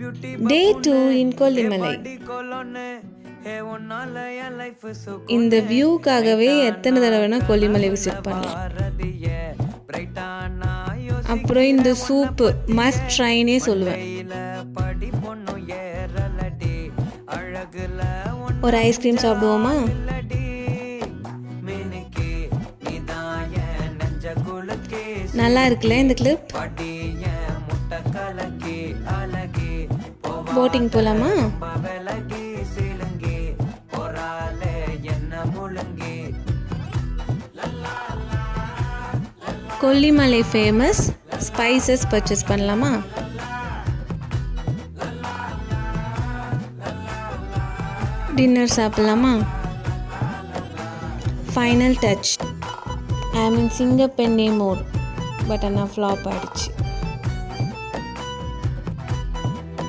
Day 2 in Kollimalai. இந்த வியூக்காகவே எத்தனை தடவைனா Kollimalai visit பண்ணலாம். அப்புறம் இந்த சூப்பு மஸ்ட் ட்ரைனே சொல்லுவேன். ஒரு ஐஸ்கிரீம் சாப்பிடுவோமா? நல்லா இருக்குல்ல இந்த கிளிப்? போட்டிங் போலாமா? கொல்லிமலை ஃபேமஸ் ஸ்பைசஸ் பர்ச்சேஸ் பண்ணலாமா? டின்னர் சாப்பிடலாமா? Final touch. I mean Singappenne mode. But ஆனால் ஃப்ளாப் ஆகிடுச்சு.